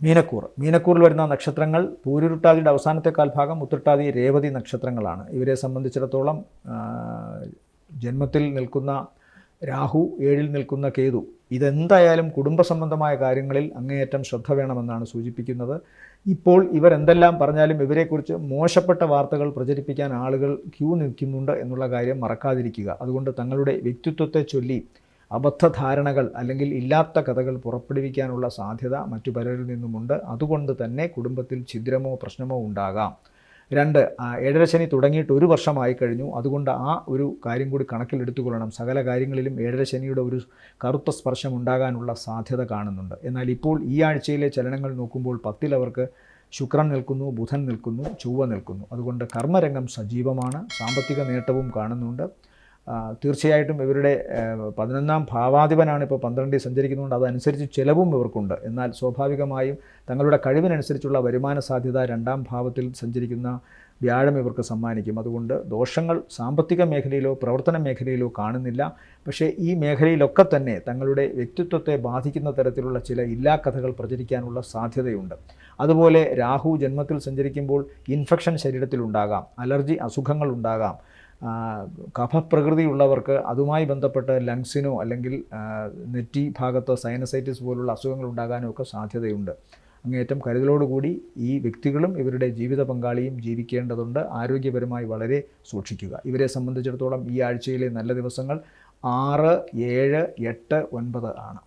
മീനക്കൂറിൽ വരുന്ന നക്ഷത്രങ്ങൾ പൂരുരുട്ടാതിയുടെ അവസാനത്തെ കാൽഭാഗം, ഉത്രട്ടാതി, രേവതി നക്ഷത്രങ്ങളാണ്. ഇവരെ സംബന്ധിച്ചിടത്തോളം ജന്മത്തിൽ നിൽക്കുന്ന രാഹു, 7-ൽ നിൽക്കുന്ന കേതു, ഇതെന്തായാലും കുടുംബ സംബന്ധമായ കാര്യങ്ങളിൽ അങ്ങേയറ്റം ശ്രദ്ധ വേണമെന്നാണ് സൂചിപ്പിക്കുന്നത്. ഇപ്പോൾ ഇവരെന്തെല്ലാം പറഞ്ഞാലും ഇവരെക്കുറിച്ച് മോശപ്പെട്ട വാർത്തകൾ പ്രചരിപ്പിക്കാൻ ആളുകൾ ക്യൂ നിൽക്കുന്നുണ്ട് എന്നുള്ള കാര്യം മറക്കാതിരിക്കുക. അതുകൊണ്ട് തങ്ങളുടെ വ്യക്തിത്വത്തെ ചൊല്ലി അബദ്ധധാരണകൾ അല്ലെങ്കിൽ ഇല്ലാത്ത കഥകൾ പുറപ്പെടുവിക്കാനുള്ള സാധ്യത മറ്റു പലരിൽ നിന്നുമുണ്ട്. അതുകൊണ്ട് തന്നെ കുടുംബത്തിൽ ഛിദ്രമോ പ്രശ്നമോ ഉണ്ടാകാം. 2, 7ര ശനി തുടങ്ങിയിട്ട് 1 വർഷമായി കഴിഞ്ഞു. അതുകൊണ്ട് ആ ഒരു കാര്യം കൂടി കണക്കിലെടുത്തുകൊള്ളണം. സകല കാര്യങ്ങളിലും 7ര ശനിയുടെ ഒരു കറുത്ത സ്പർശം ഉണ്ടാകാനുള്ള സാധ്യത കാണുന്നുണ്ട്. എന്നാൽ ഇപ്പോൾ ഈ ആഴ്ചയിലെ ചലനങ്ങൾ നോക്കുമ്പോൾ 10ൽ അവർക്ക് ശുക്രൻ നിൽക്കുന്നു, ബുധൻ നിൽക്കുന്നു, ചൊവ്വ നിൽക്കുന്നു. അതുകൊണ്ട് കർമ്മരംഗം സജീവമാണ്. സാമ്പത്തിക നേട്ടവും കാണുന്നുണ്ട്. തീർച്ചയായിട്ടും ഇവരുടെ 11ാം ഭാവാധിപനാണ് ഇപ്പോൾ 12ൽ സഞ്ചരിക്കുന്നതുകൊണ്ട് അതനുസരിച്ച് ചിലവും ഇവർക്കുണ്ട്. എന്നാൽ സ്വാഭാവികമായും തങ്ങളുടെ കഴിവിനനുസരിച്ചുള്ള വരുമാന സാധ്യത 2ാം ഭാവത്തിൽ സഞ്ചരിക്കുന്ന വ്യാഴം ഇവർക്ക് സമ്മാനിക്കും. അതുകൊണ്ട് ദോഷങ്ങൾ സാമ്പത്തിക മേഖലയിലോ പ്രവർത്തന മേഖലയിലോ കാണുന്നില്ല. പക്ഷേ ഈ മേഖലയിലൊക്കെ തന്നെ തങ്ങളുടെ വ്യക്തിത്വത്തെ ബാധിക്കുന്ന തരത്തിലുള്ള ചില ഇല്ലാക്കഥകൾ പ്രചരിക്കാനുള്ള സാധ്യതയുണ്ട്. അതുപോലെ രാഹു ജന്മത്തിൽ സഞ്ചരിക്കുമ്പോൾ ഇൻഫെക്ഷൻ ശരീരത്തിലുണ്ടാകാം, അലർജി അസുഖങ്ങൾ ഉണ്ടാകാം. കഫപ്രകൃതിയുള്ളവർക്ക് അതുമായി ബന്ധപ്പെട്ട് ലങ്സിനോ അല്ലെങ്കിൽ നെറ്റി ഭാഗത്ത് സൈനസൈറ്റിസ് പോലുള്ള അസുഖങ്ങൾ ഉണ്ടാകാനോ ഒക്കെ സാധ്യതയുണ്ട്. അങ്ങേയറ്റം കരുതലോടുകൂടി ഈ വ്യക്തികളും ഇവരുടെ ജീവിത പങ്കാളിയും ജീവിക്കേണ്ടതുണ്ട്. ആരോഗ്യപരമായി വളരെ സൂക്ഷിക്കുക. ഇവരെ സംബന്ധിച്ചിടത്തോളം ഈ ആഴ്ചയിലെ നല്ല ദിവസങ്ങൾ 6, 7, 8, 9 ആണ്.